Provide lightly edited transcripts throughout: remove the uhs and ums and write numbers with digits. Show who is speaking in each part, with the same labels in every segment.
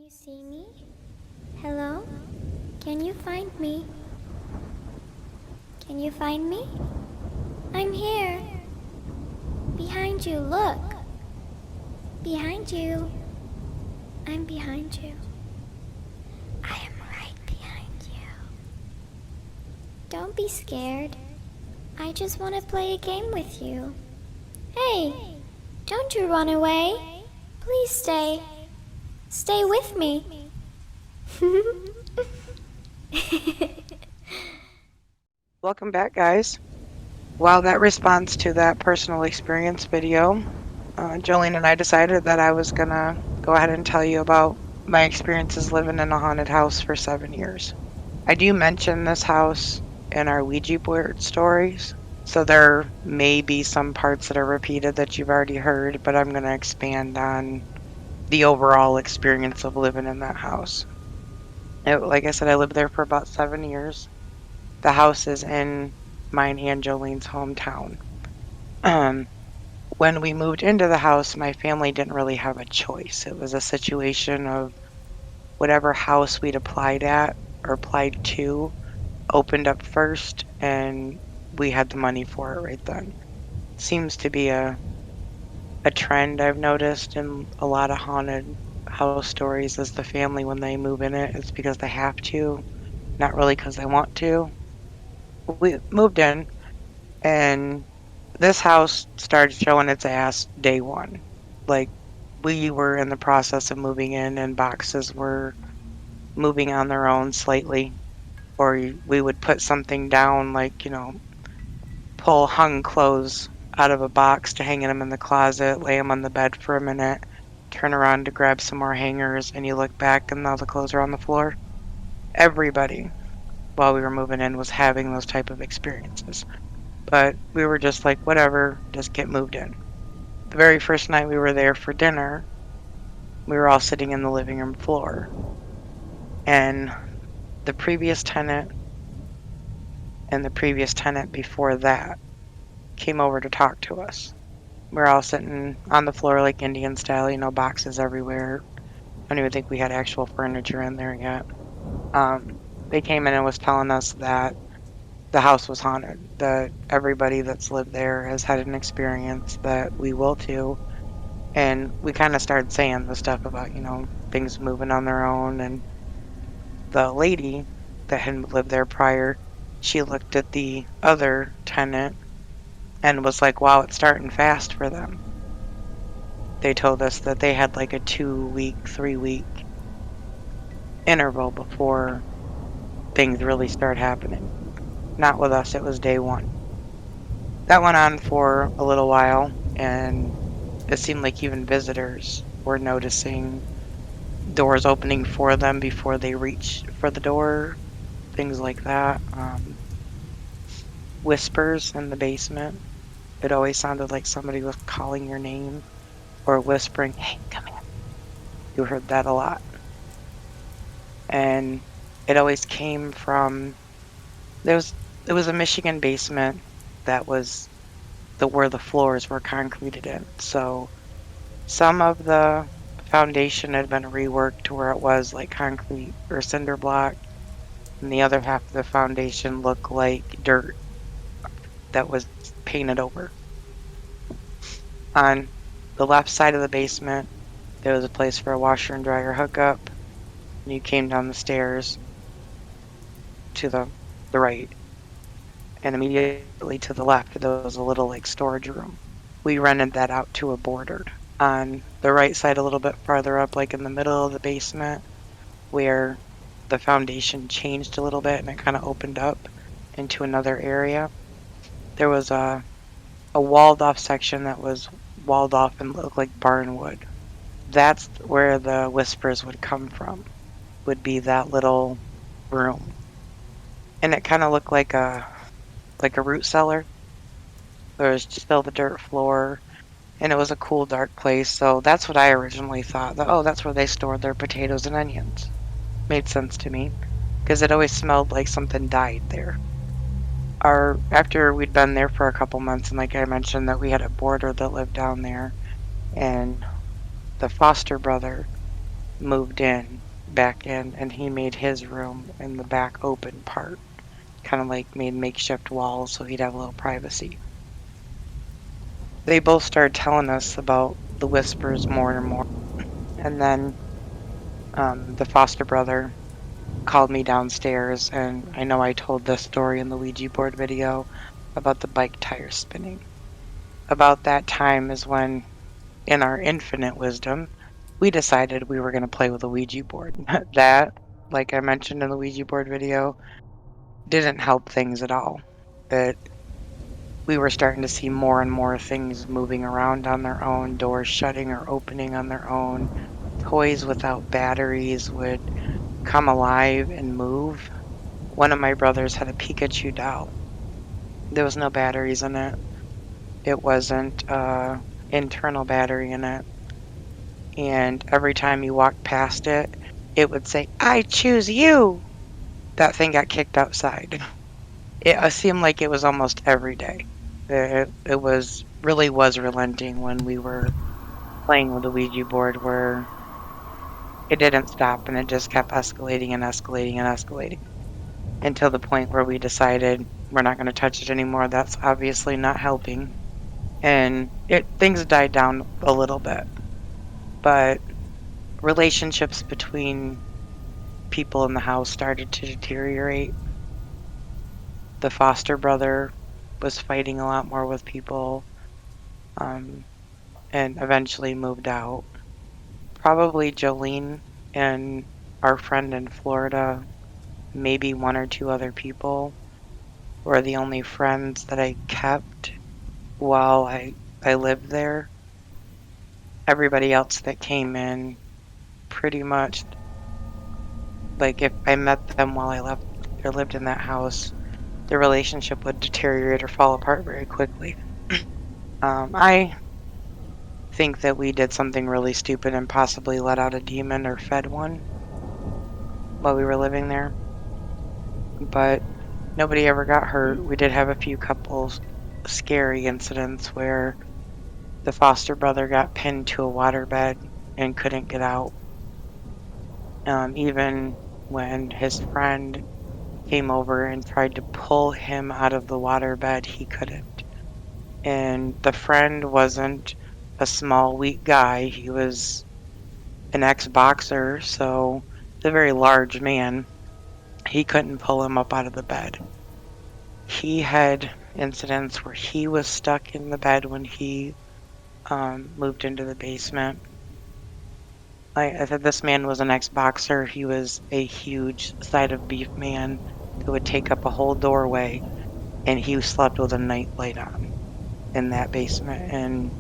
Speaker 1: you see me? Hello? Can you find me? Can you find me? I'm here. Behind you, look. Behind you. I'm behind you. I am right behind you. Don't be scared. I just want to play a game with you. Hey, don't you run away. Please stay. Stay with me.
Speaker 2: Welcome back, guys. While that response to that personal experience video, Jolene and I decided that I was gonna go ahead and tell you about my experiences living in a haunted house for 7 years. I do mention this house in our Ouija board stories, so there may be some parts that are repeated that you've already heard, but I'm gonna expand on the overall experience of living in that house. Like I said, I lived there for about 7 years. The house is in mine and Jolene's hometown. Um, when we moved into the house, my family didn't really have a choice. It was a situation of whatever house we'd applied at or applied to opened up first, and we had the money for it right then. Seems to be a trend I've noticed in a lot of haunted house stories is the family when they move in it's because they have to, not really because they want to. We moved in, and this house started showing its ass day one. Like, we were in the process of moving in, and boxes were moving on their own slightly. Or we would put something down, like, pull hung clothes out of a box to hang them in the closet, lay them on the bed for a minute, turn around to grab some more hangers, and you look back and all the clothes are on the floor. Everybody, while we were moving in, was having those type of experiences. But we were just like, whatever, just get moved in. The very first night we were there for dinner, we were all sitting in the living room floor. And the previous tenant and the previous tenant before that came over to talk to us. We were all sitting on the floor like Indian style, boxes everywhere. I don't even think we had actual furniture in there yet. They came in and was telling us that the house was haunted, that everybody that's lived there has had an experience, that we will too. And we kind of started saying the stuff about, things moving on their own. And the lady that had lived there prior, she looked at the other tenant and was like, wow, it's starting fast for them. They told us that they had like a 2 week, 3 week interval before things really start happening. Not with us, it was day one. That went on for a little while, and it seemed like even visitors were noticing doors opening for them before they reach for the door, things like that. Whispers in the basement. It always sounded like somebody was calling your name or whispering, hey, come here. You heard that a lot. And it always came from, it was a Michigan basement that was where the floors were concreted in. So some of the foundation had been reworked to where it was like concrete or cinder block, and the other half of the foundation looked like dirt that was painted over. On the left side of the basement, there was a place for a washer and dryer hookup. And you came down the stairs to the right, and immediately to the left, there was a little like storage room. We rented that out to a boarder. On the right side, a little bit farther up, like in the middle of the basement, where the foundation changed a little bit and it kind of opened up into another area, there was a walled off section that was walled off and looked like barnwood. That's where the whispers would come from, would be that little room. And it kind of looked like a root cellar. There was still the dirt floor, and it was a cool, dark place. So that's what I originally thought. That, oh, that's where they stored their potatoes and onions. Made sense to me, because it always smelled like something died there. After we'd been there for a couple months, and like I mentioned, that we had a boarder that lived down there, and the foster brother moved in back in, and he made his room in the back open part, kind of like made makeshift walls so he'd have a little privacy. They both started telling us about the whispers more and more. And then the foster brother called me downstairs, and I know I told this story in the Ouija board video about the bike tire spinning. About that time is when, in our infinite wisdom, we decided we were going to play with a Ouija board. That, like I mentioned in the Ouija board video, didn't help things at all. That we were starting to see more and more things moving around on their own, doors shutting or opening on their own. Toys without batteries would come alive and move. One of my brothers had a Pikachu doll. There was no batteries in it. It wasn't internal battery in it. And every time you walked past it, it would say, "I choose you." That thing got kicked outside. It seemed like it was almost every day. It was really was relenting when we were playing with the Ouija board, where it didn't stop and it just kept escalating and escalating and escalating until the point where we decided we're not going to touch it anymore. That's obviously not helping. And things died down a little bit, but relationships between people in the house started to deteriorate. The foster brother was fighting a lot more with people, and eventually moved out. Probably Jolene and our friend in Florida, maybe one or two other people, were the only friends that I kept while I lived there. Everybody else that came in, pretty much, like if I met them while I left or lived in that house, the relationship would deteriorate or fall apart very quickly. I think that we did something really stupid and possibly let out a demon or fed one while we were living there, but nobody ever got hurt. We did have a few couples scary incidents where the foster brother got pinned to a waterbed and couldn't get out. Even when his friend came over and tried to pull him out of the waterbed, he couldn't. And the friend wasn't a small, weak guy. He was an ex-boxer, so a very large man. He couldn't pull him up out of the bed. He had incidents where he was stuck in the bed when he moved into the basement. Like I said, this man was an ex-boxer. He was a huge side of beef man who would take up a whole doorway, and he slept with a nightlight on in that basement. And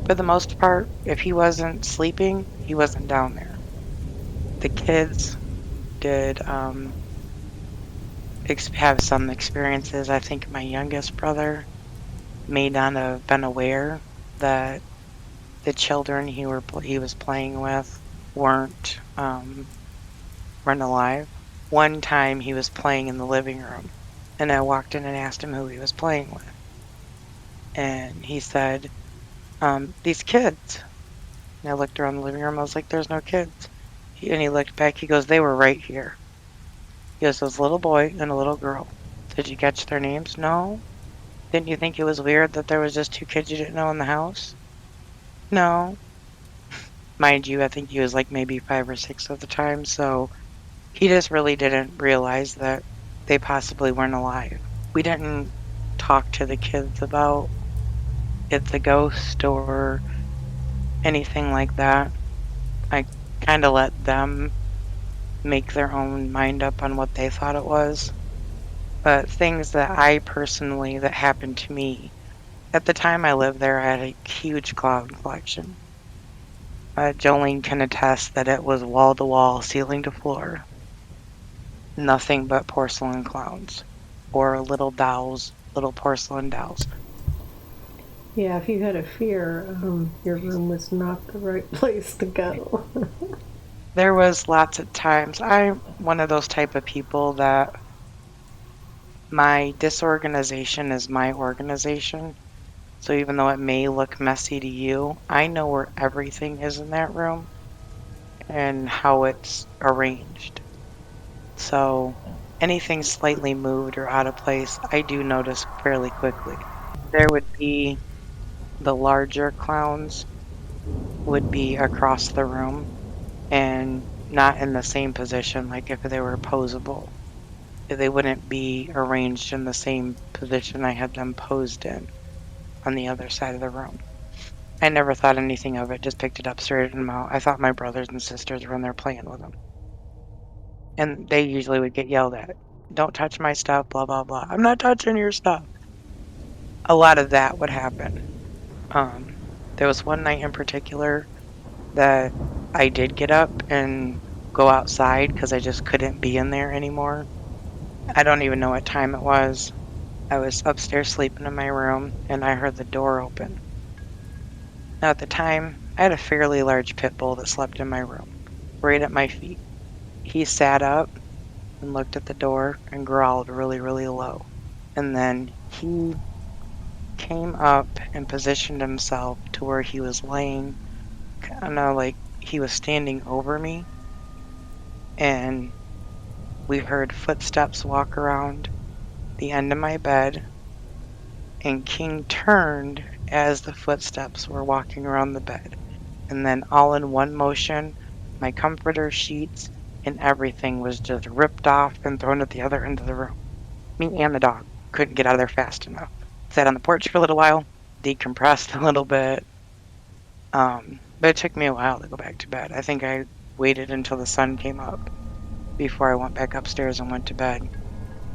Speaker 2: for the most part, if he wasn't sleeping, he wasn't down there. The kids did have some experiences. I think my youngest brother may not have been aware that the children he was playing with weren't alive. One time he was playing in the living room, and I walked in and asked him who he was playing with, and he said, "These kids." And I looked around the living room. I was like, "There's no kids." And he looked back. He goes, "They were right here." He goes, "This little boy and a little girl. Did you catch their names?" "No." "Didn't you think it was weird that there was just two kids you didn't know in the house?" "No." Mind you, I think he was like maybe 5 or 6 at the time, so he just really didn't realize that they possibly weren't alive. We didn't talk to the kids about it's a ghost or anything like that. I kind of let them make their own mind up on what they thought it was. But things that that happened to me, at the time I lived there, I had a huge clown collection. Jolene can attest that it was wall to wall, ceiling to floor. Nothing but porcelain clowns or little dolls, little porcelain dolls.
Speaker 3: Yeah, if you had a fear, your room was not the right place to go.
Speaker 2: There was lots of times. I'm one of those type of people that my disorganization is my organization. So even though it may look messy to you, I know where everything is in that room. and how it's arranged. So anything slightly moved or out of place, I do notice fairly quickly. There would be the larger clowns would be across the room and not in the same position, like if they were posable. They wouldn't be arranged in the same position I had them posed in on the other side of the room. I never thought anything of it, just picked it up, stared at them out. I thought my brothers and sisters were in there playing with them. And they usually would get yelled at. Don't touch my stuff, blah, blah, blah. I'm not touching your stuff. A lot of that would happen. There was one night in particular that I did get up and go outside because I just couldn't be in there anymore. I don't even know what time it was. I was upstairs sleeping in my room and I heard the door open. Now, at the time, I had a fairly large pit bull that slept in my room, right at my feet. He sat up and looked at the door and growled really, really low. And then he came up and positioned himself to where he was laying, kind of like he was standing over me. And we heard footsteps walk around the end of my bed. And King turned as the footsteps were walking around the bed. And then all in one motion, my comforter, sheets, and everything was just ripped off and thrown at the other end of the room. Me and the dog couldn't get out of there fast enough. Sat on the porch for a little while, decompressed a little bit. But it took me a while to go back to bed. I think I waited until the sun came up before I went back upstairs and went to bed.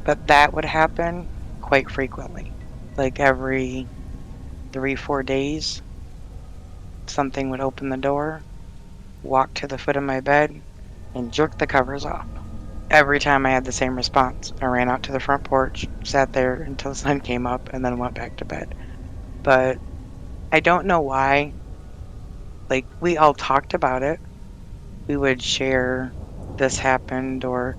Speaker 2: But that would happen quite frequently. Like every 3-4 days, something would open the door, walk to the foot of my bed, and jerk the covers off. Every time I had the same response. I ran out to the front porch, sat there until the sun came up, and then went back to bed. But I don't know why. Like, we all talked about it. We would share, this happened, or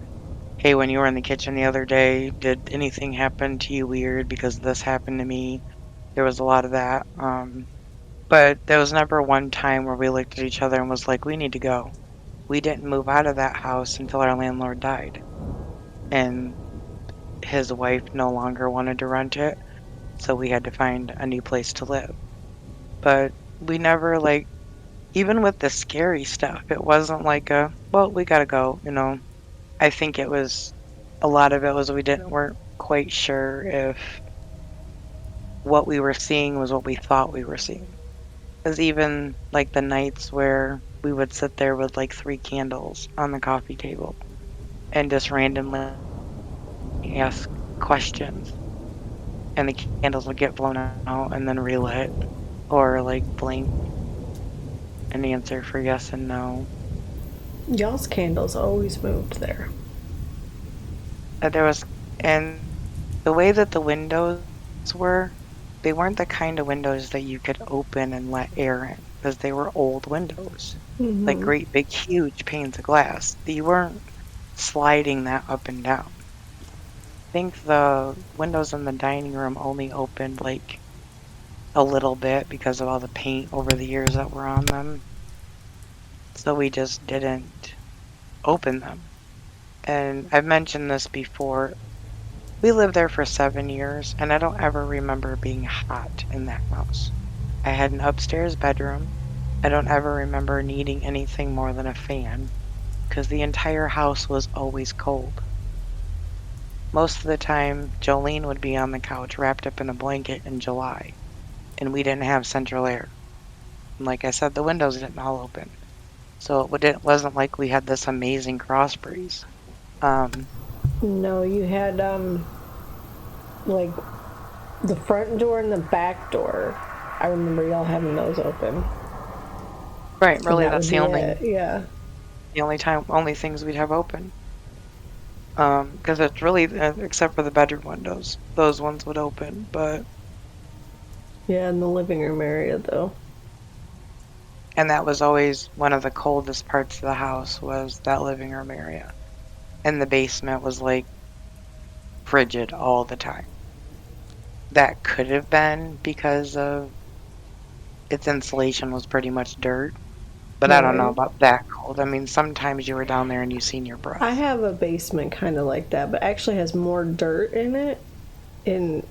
Speaker 2: hey, when you were in the kitchen the other day, did anything happen to you weird because this happened to me? There was a lot of that. But there was never one time where we looked at each other and was like, we need to go. We didn't move out of that house until our landlord died. And his wife no longer wanted to rent it, so we had to find a new place to live. But we never, like, even with the scary stuff, it wasn't like well, we gotta go, you know. I think it was, a lot of it was weren't quite sure if what we were seeing was what we thought we were seeing. Because even, like, the nights where we would sit there with, like, 3 candles on the coffee table and just randomly ask questions, and the candles would get blown out and then relit, or, like, blink an answer for yes and no.
Speaker 3: Y'all's candles always moved there.
Speaker 2: There was, and the way that the windows were, they weren't the kind of windows that you could open and let air in, because they were old windows, like great big huge panes of glass. You weren't sliding that up and down. I think the windows in the dining room only opened like a little bit because of all the paint over the years that were on them. So we just didn't open them. And I've mentioned this before. We lived there for 7 years, and I don't ever remember being hot in that house. I had an upstairs bedroom. I don't ever remember needing anything more than a fan, because the entire house was always cold. Most of the time, Jolene would be on the couch wrapped up in a blanket in July, and we didn't have central air. And like I said, the windows didn't all open. So it wasn't like we had this amazing cross breeze.
Speaker 3: No, you had like the front door and the back door. I remember y'all having those open.
Speaker 2: Right, really, that's the only things we'd have open. Because it's really, except for the bedroom windows, those ones would open, but...
Speaker 3: Yeah, in the living room area, though.
Speaker 2: And that was always one of the coldest parts of the house, was that living room area. And the basement was, like, frigid all the time. That could have been because of its insulation was pretty much dirt. But I don't know
Speaker 3: Right.
Speaker 2: about that cold. I mean, sometimes you were down there and you seen your breath.
Speaker 3: I have a basement kind of like that, but actually has more dirt in it, and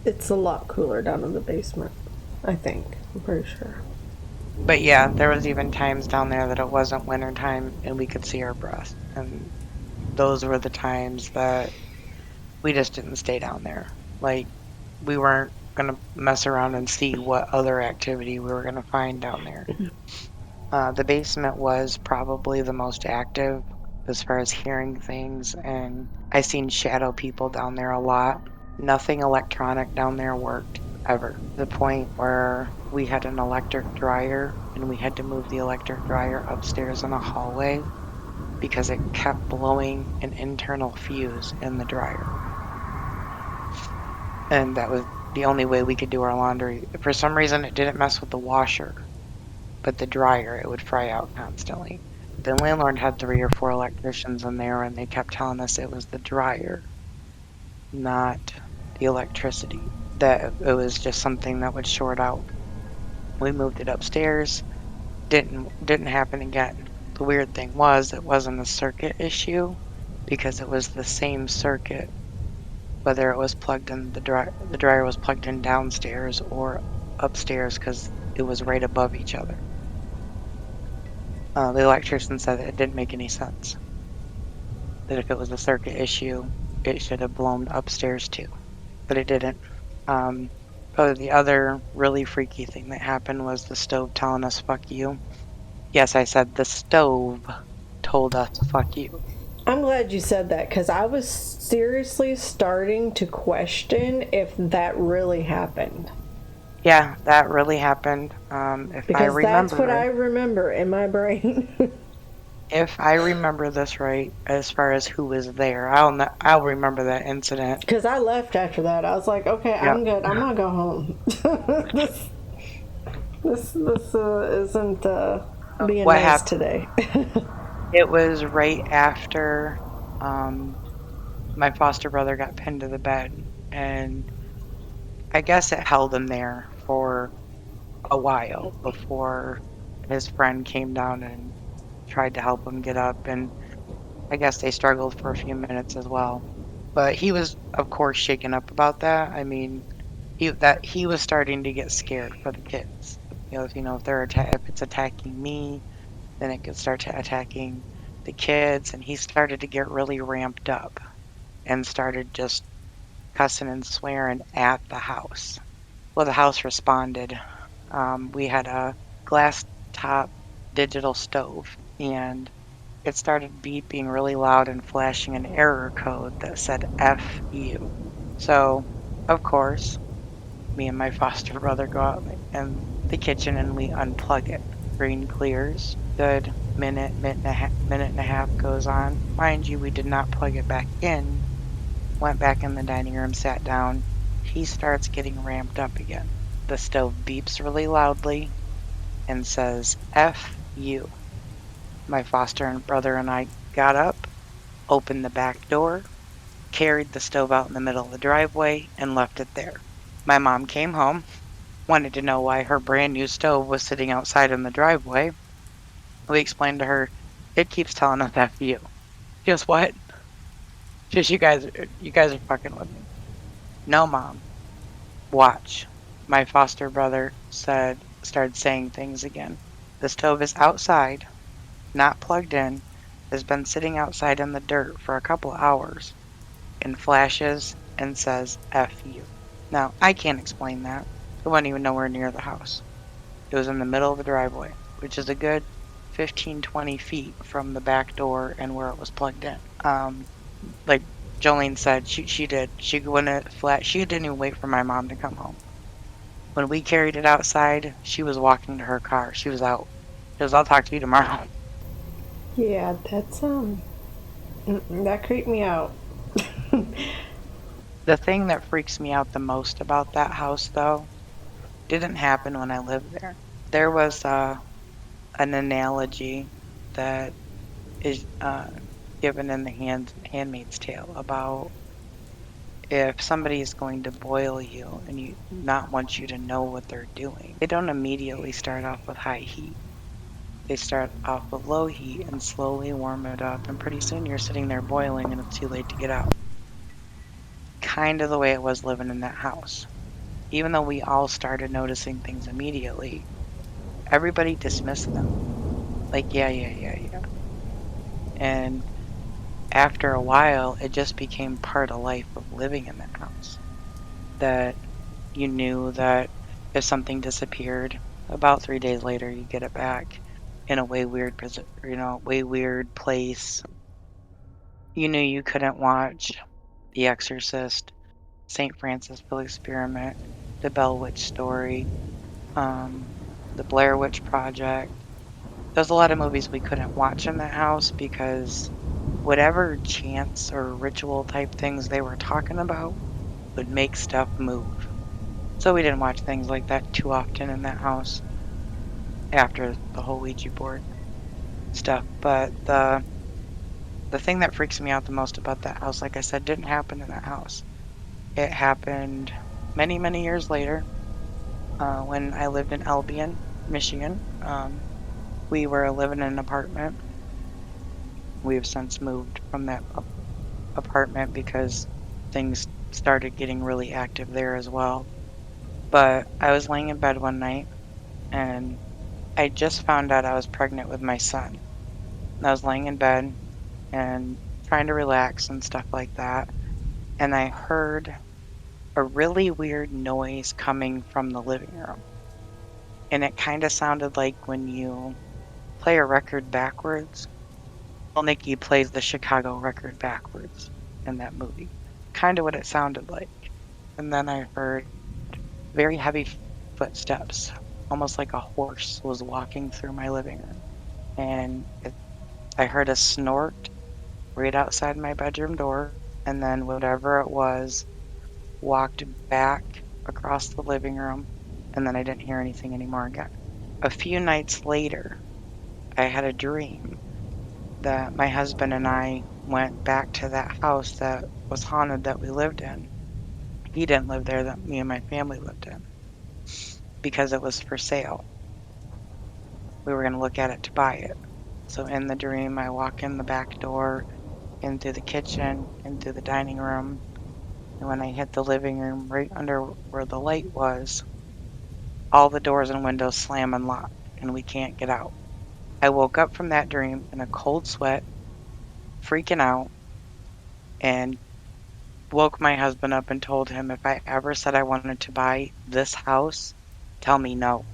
Speaker 3: it's a lot cooler down in the basement. I think. I'm pretty sure.
Speaker 2: But yeah, there was even times down there that it wasn't wintertime and we could see our breath. And those were the times that we just didn't stay down there. Like, we weren't going to mess around and see what other activity we were going to find down there. The basement was probably the most active as far as hearing things, and I seen shadow people down there a lot. Nothing electronic down there worked ever. The point where we had an electric dryer and we had to move the electric dryer upstairs in a hallway because it kept blowing an internal fuse in the dryer. And that was the only way we could do our laundry. For some reason, it didn't mess with the washer, but the dryer, it would fry out constantly. The landlord had 3 or 4 electricians in there, and they kept telling us it was the dryer, not the electricity, that it was just something that would short out. We moved it upstairs, didn't happen again. The weird thing was it wasn't a circuit issue because it was the same circuit, whether it was plugged in the dryer was plugged in downstairs or upstairs because it was right above each other. The electrician said that it didn't make any sense. That if it was a circuit issue, it should have blown upstairs too, but it didn't. Probably the other really freaky thing that happened was the stove telling us "fuck you." Yes, I said the stove told us "fuck you."
Speaker 3: I'm glad you said that because I was seriously starting to question if that really happened.
Speaker 2: Yeah, that really happened. If I
Speaker 3: Because that's
Speaker 2: remember
Speaker 3: what I
Speaker 2: right,
Speaker 3: remember in my brain.
Speaker 2: if I remember this right, as far as who was there, I'll remember that incident.
Speaker 3: Because I left after that. I was like, okay,
Speaker 2: Yep.
Speaker 3: I'm good. I'm gonna go home. this this isn't being
Speaker 2: What
Speaker 3: nice
Speaker 2: happened?
Speaker 3: today.
Speaker 2: It was right after my foster brother got pinned to the bed, and I guess it held him there for a while before his friend came down and tried to help him get up, and I guess they struggled for a few minutes as well. But he was, of course, shaken up about that. I mean, he was starting to get scared for the kids. If if it's attacking me, then it could start attacking the kids, and he started to get really ramped up and started just cussing and swearing at the house. Well, the house responded. We had a glass top digital stove, and it started beeping really loud and flashing an error code that said F you. So, of course, me and my foster brother go out in the kitchen and we unplug it. Green clears. Good minute and a half goes on. Mind you, we did not plug it back in. Went back in the dining room, sat down. He starts getting ramped up again. The stove beeps really loudly and says, F you. My foster brother and I got up, opened the back door, carried the stove out in the middle of the driveway, and left it there. My mom came home, wanted to know why her brand new stove was sitting outside in the driveway. We explained to her, it keeps telling us F you. She goes, what? Just you guys are fucking with me. No, Mom. Watch. My foster brother started saying things again. The stove is outside, not plugged in, has been sitting outside in the dirt for a couple hours, and flashes and says F you. Now, I can't explain that. It wasn't even nowhere near the house. It was in the middle of the driveway, which is a good 15-20 feet from the back door and where it was plugged in. Like Jolene said, she did. She went it flat. She didn't even wait for my mom to come home. When we carried it outside, she was walking to her car. She was out. She goes, I'll talk to you tomorrow.
Speaker 3: Yeah, that's that creeped me out.
Speaker 2: The thing that freaks me out the most about that house, though, didn't happen when I lived there. There was an analogy that is given in the Handmaid's Tale about if somebody is going to boil you and not want you to know what they're doing, they don't immediately start off with high heat. They start off with low heat and slowly warm it up, and pretty soon you're sitting there boiling and it's too late to get out. Kind of the way it was living in that house. Even though we all started noticing things immediately, everybody dismissed them. Like, yeah. And after a while, it just became part of life of living in that house. That you knew that if something disappeared, about 3 days later, you get it back in a way weird, way weird place. You knew you couldn't watch The Exorcist, St. Francisville Experiment, The Bell Witch Story, um, The Blair Witch Project. There's a lot of movies we couldn't watch in that house because whatever chants or ritual type things they were talking about would make stuff move. So we didn't watch things like that too often in that house after the whole Ouija board stuff. But the thing that freaks me out the most about that house, like I said, didn't happen in that house. It happened many, many years later when I lived in Albion, Michigan. We were living in an apartment. We have since moved from that apartment because things started getting really active there as well. But I was laying in bed one night and I just found out I was pregnant with my son. And I was laying in bed and trying to relax and stuff like that. And I heard a really weird noise coming from the living room. And it kind of sounded like when you play a record backwards. Well, Nikki plays the Chicago record backwards in that movie. Kind of what it sounded like. And then I heard very heavy footsteps, almost like a horse was walking through my living room. And I heard a snort right outside my bedroom door, and then whatever it was walked back across the living room, and then I didn't hear anything anymore again. A few nights later, I had a dream that my husband and I went back to that house that was haunted that we lived in. He didn't live there, that me and my family lived in, because it was for sale. We were going to look at it to buy it. So in the dream, I walk in the back door, into the kitchen, into the dining room, and when I hit the living room, right under where the light was, all the doors and windows slam and lock, and we can't get out. I woke up from that dream in a cold sweat, freaking out, and woke my husband up and told him if I ever said I wanted to buy this house, tell me no.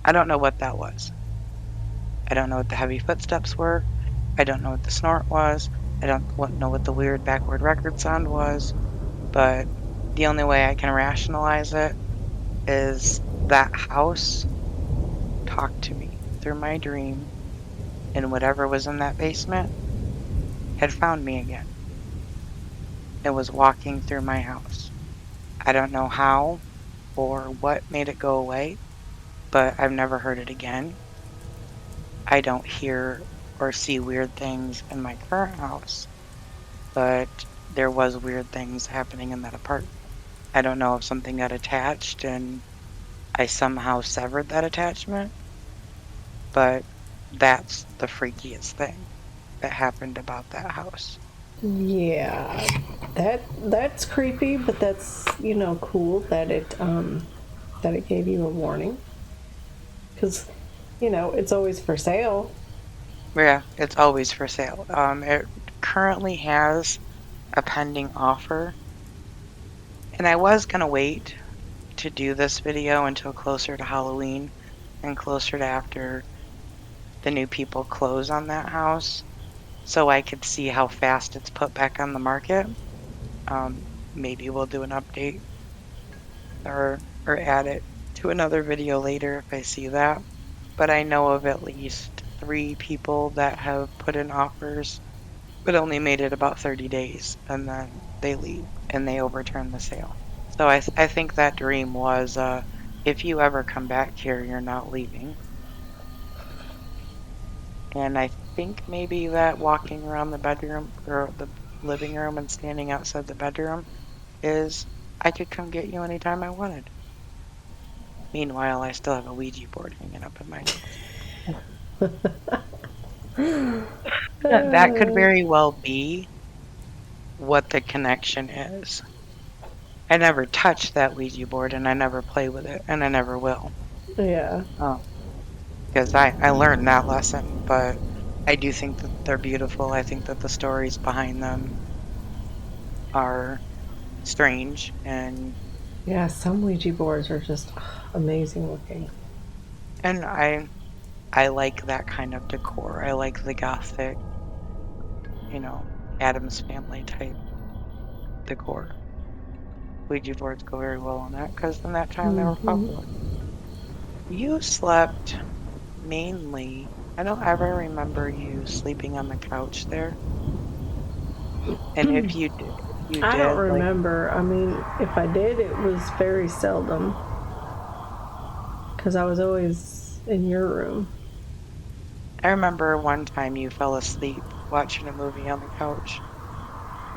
Speaker 2: I don't know what that was. I don't know what the heavy footsteps were. I don't know what the snort was. I don't know what the weird backward record sound was. But the only way I can rationalize it is that house talked to me through my dream, and whatever was in that basement had found me again and was walking through my house. I don't know how or what made it go away, but I've never heard it again. I don't hear or see weird things in my current house, but there was weird things happening in that apartment. I don't know if something got attached and I somehow severed that attachment, but that's the freakiest thing that happened about that house.
Speaker 3: Yeah, that's creepy, but that's cool that it gave you a warning because it's always for sale.
Speaker 2: Yeah, it's always for sale. It currently has a pending offer, and I was gonna wait to do this video until closer to Halloween and closer to after the new people close on that house so I could see how fast it's put back on the market. Maybe we'll do an update or add it to another video later if I see that. But I know of at least 3 people that have put in offers but only made it about 30 days and then they leave and they overturn the sale. So I think that dream was if you ever come back here, you're not leaving. And I think maybe that walking around the bedroom or the living room and standing outside the bedroom is I could come get you anytime I wanted. Meanwhile, I still have a Ouija board hanging up in my house. That could very well be what the connection is. I never touched that Ouija board and I never play with it and I never will.
Speaker 3: Yeah.
Speaker 2: Because I learned that lesson, but I do think that they're beautiful. I think that the stories behind them are strange
Speaker 3: Yeah, some Ouija boards are just amazing looking.
Speaker 2: and I like that kind of decor. I like the gothic, you know, Addams Family type decor. Ouija boards go very well on that because in that time they were
Speaker 3: Hmm.
Speaker 2: popular. You slept mainly. I don't ever remember you sleeping on the couch there. And if you
Speaker 3: I don't
Speaker 2: did, like
Speaker 3: remember. I mean, if I did, it was very seldom because I was always in your room.
Speaker 2: I remember one time you fell asleep watching a movie on the couch,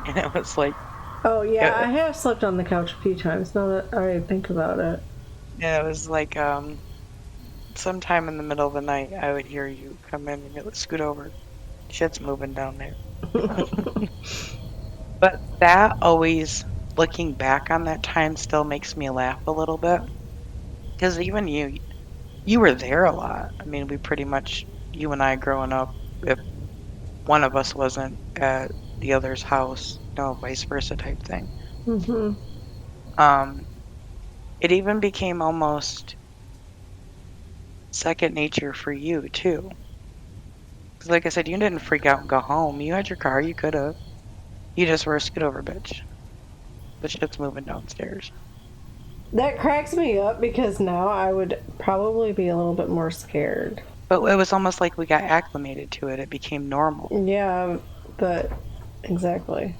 Speaker 2: and it was like
Speaker 3: Oh yeah,
Speaker 2: it,
Speaker 3: I have slept on the couch a few times. Now that I think about it.
Speaker 2: it was like sometime in the middle of the night I would hear you come in and you would scoot over. Shit's moving down there. But that always, looking back on that time, still makes me laugh a little bit because even you were there a lot. I mean, we pretty much, you and I growing up, if one of us wasn't at the other's house, vice versa type thing.
Speaker 3: Hmm.
Speaker 2: Um, it even became almost second nature for you too. 'Cause like I said, you didn't freak out and go home. You had your car, you could have. You just were a scoot over bitch. The shit's moving downstairs.
Speaker 3: That cracks me up because now I would probably be a little bit more scared.
Speaker 2: But it was almost like we got acclimated to it. It became normal.
Speaker 3: Yeah, but exactly.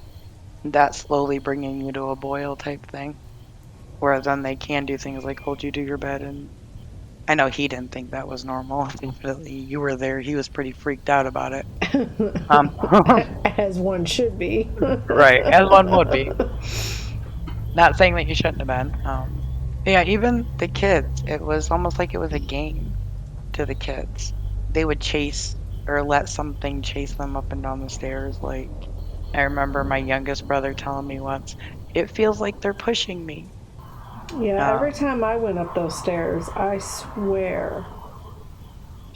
Speaker 2: That slowly bringing you to a boil type thing. Whereas then they can do things like hold you to your bed and I know he didn't think that was normal. Definitely, you were there. He was pretty freaked out about it. Um,
Speaker 3: As one should be.
Speaker 2: right, as one would be. Not saying that you shouldn't have been. Yeah, even the kids, it was almost like it was a game to the kids. They would chase or let something chase them up and down the stairs. Like, I remember my youngest brother telling me once, it feels like they're pushing me.
Speaker 3: Yeah, every
Speaker 2: Um,
Speaker 3: time I went up those stairs, I swear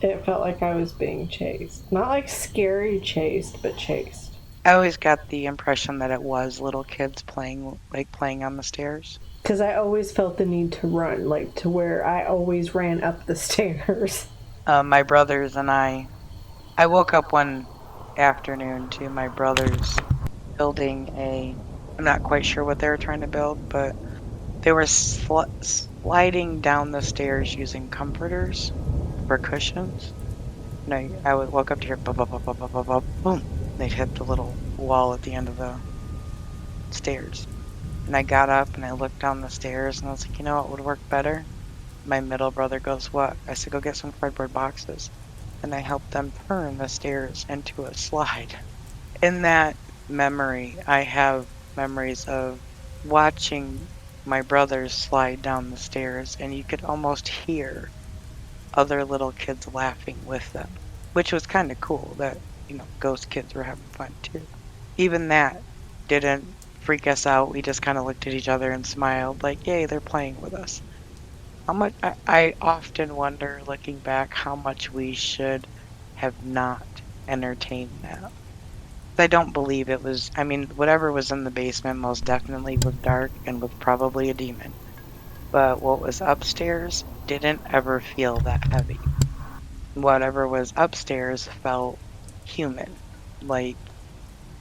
Speaker 3: it felt like I was being chased. Not like scary chased, but chased.
Speaker 2: I always got the impression that it was little kids playing on the stairs.
Speaker 3: Because I always felt the need to run, like to where I always ran up the stairs.
Speaker 2: My brothers and I woke up one afternoon to my brothers building I'm not quite sure what they were trying to build, but they were sliding down the stairs using comforters for cushions. I would woke up to hear bop, bop, bop, bop, bop, bop, bop, boom. They'd hit the little wall at the end of the stairs. And I got up and I looked down the stairs and I was like, you know what would work better? My middle brother goes, what? I said, go get some cardboard boxes. And I helped them turn the stairs into a slide. In that memory, I have memories of watching my brothers slide down the stairs, and you could almost hear other little kids laughing with them, which was kind of cool that, ghost kids were having fun too. Even that didn't freak us out. We just kind of looked at each other and smiled, like, yay, they're playing with us. How much I often wonder, looking back, how much we should have not entertained that. I don't believe it was, I mean, whatever was in the basement most definitely was dark and was probably a demon. But what was upstairs didn't ever feel that heavy. Whatever was upstairs felt human, like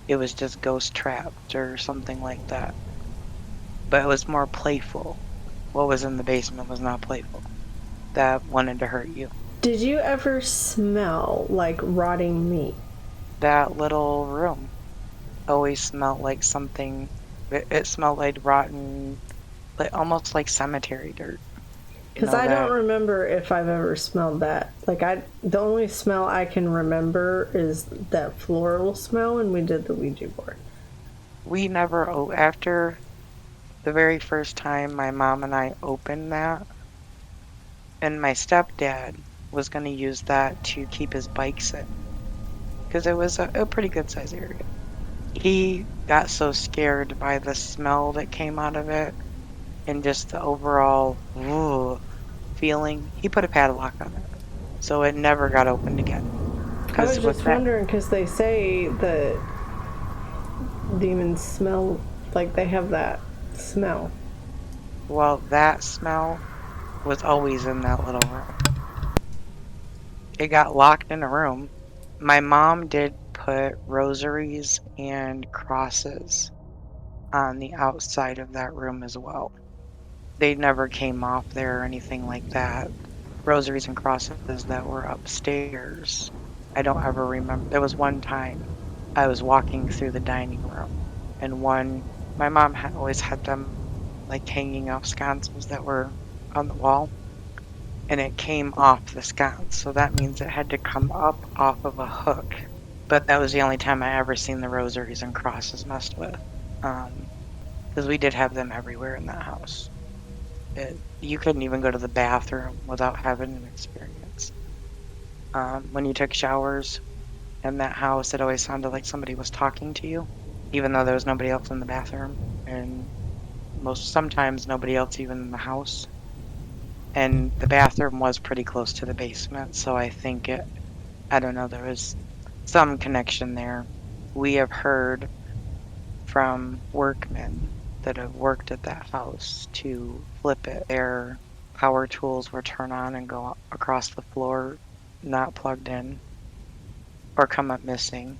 Speaker 2: it was just ghost trapped or something like that. But it was more playful. What was in the basement was not playful. That wanted to hurt you.
Speaker 3: Did you ever smell like rotting meat?
Speaker 2: That little room always smelled like something. It smelled like rotten, like almost like cemetery dirt. You
Speaker 3: Because
Speaker 2: know
Speaker 3: I don't
Speaker 2: that
Speaker 3: remember if I've ever smelled that. The only smell I can remember is that floral smell when we did the Ouija board.
Speaker 2: we never. After the very first time my mom and I opened that, and my stepdad was going to use that to keep his bikes in because it was a pretty good size area. He got so scared by the smell that came out of it and just the overall feeling. He put a padlock on it, so it never got opened again.
Speaker 3: I was
Speaker 2: Because with
Speaker 3: just
Speaker 2: that,
Speaker 3: wondering because they say that demons smell like they have that smell.
Speaker 2: well, that smell was always in that little room. It got locked in a room. My mom did put rosaries and crosses on the outside of that room as well. They never came off there or anything like that. Rosaries and crosses that were upstairs. I don't ever remember. There was one time I was walking through the dining room, and my mom had always had them like hanging off sconces that were on the wall, and it came off the sconce. So that means it had to come up off of a hook. But that was the only time I ever seen the rosaries and crosses messed with. Because we did have them everywhere in that house. You couldn't even go to the bathroom without having an experience. When you took showers in that house, it always sounded like somebody was talking to you, even though there was nobody else in the bathroom, and sometimes nobody else even in the house. And the bathroom was pretty close to the basement, so I don't know, there was some connection there. We have heard from workmen that have worked at that house to flip it. Their power tools were turn on and go across the floor, not plugged in, or come up missing.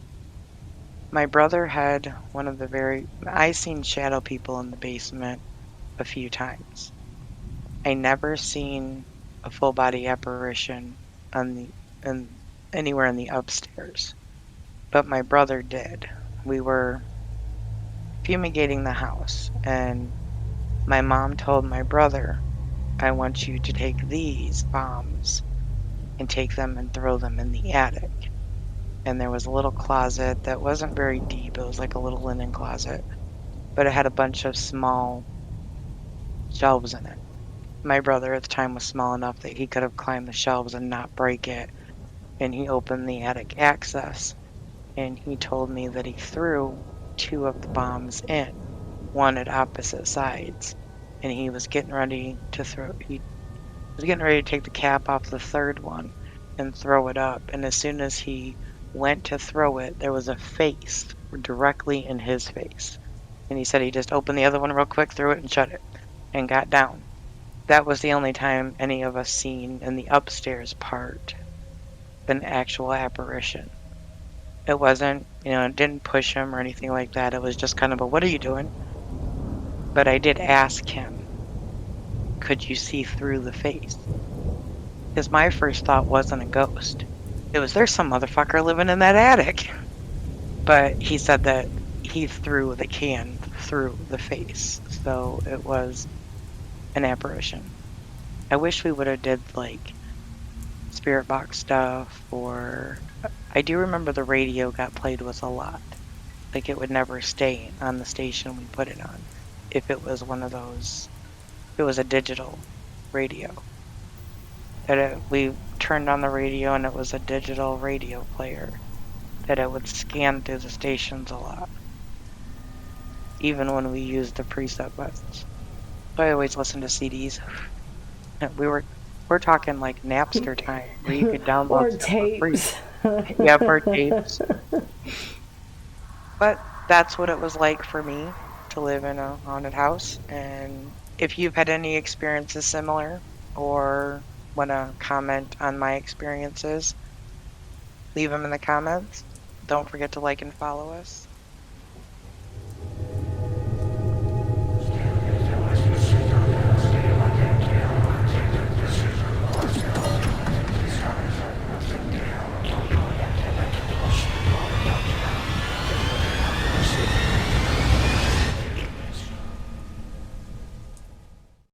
Speaker 2: My brother had I seen shadow people in the basement a few times. I never seen a full body apparition in anywhere in the upstairs, but my brother did. We were fumigating the house, and my mom told my brother, I want you to take these bombs and take them and throw them in the attic. And there was a little closet that wasn't very deep. It was like a little linen closet, but it had a bunch of small shelves in it. My brother at the time was small enough that he could have climbed the shelves and not break it. And he opened the attic access, and he told me that he threw two of the bombs in, one at opposite sides. And he was getting ready to take the cap off the third one and throw it up. And as soon as he went to throw it, there was a face directly in his face. And he said he just opened the other one real quick, threw it, and shut it, and got down. That was the only time any of us seen in the upstairs part an actual apparition. It wasn't, it didn't push him or anything like that. It was just kind of a, what are you doing? But I did ask him, could you see through the face? Because my first thought wasn't a ghost. It was, there's some motherfucker living in that attic. But he said that he threw the can through the face. So it was an apparition. I wish we would have did like spirit box stuff, or I do remember the radio got played with a lot. Like it would never stay on the station we put it on. If it was one of those, it was a digital radio. We turned on the radio and it was a digital radio player that it would scan through the stations a lot, even when we used the preset buttons. So I always listened to CDs. We're talking like Napster time where you could download
Speaker 3: Or
Speaker 2: stuff for free.
Speaker 3: tapes.
Speaker 2: Yeah, for tapes. But that's what it was like for me to live in a haunted house. And if you've had any experiences similar or want to comment on my experiences, leave them in the comments. Don't forget to like and follow us.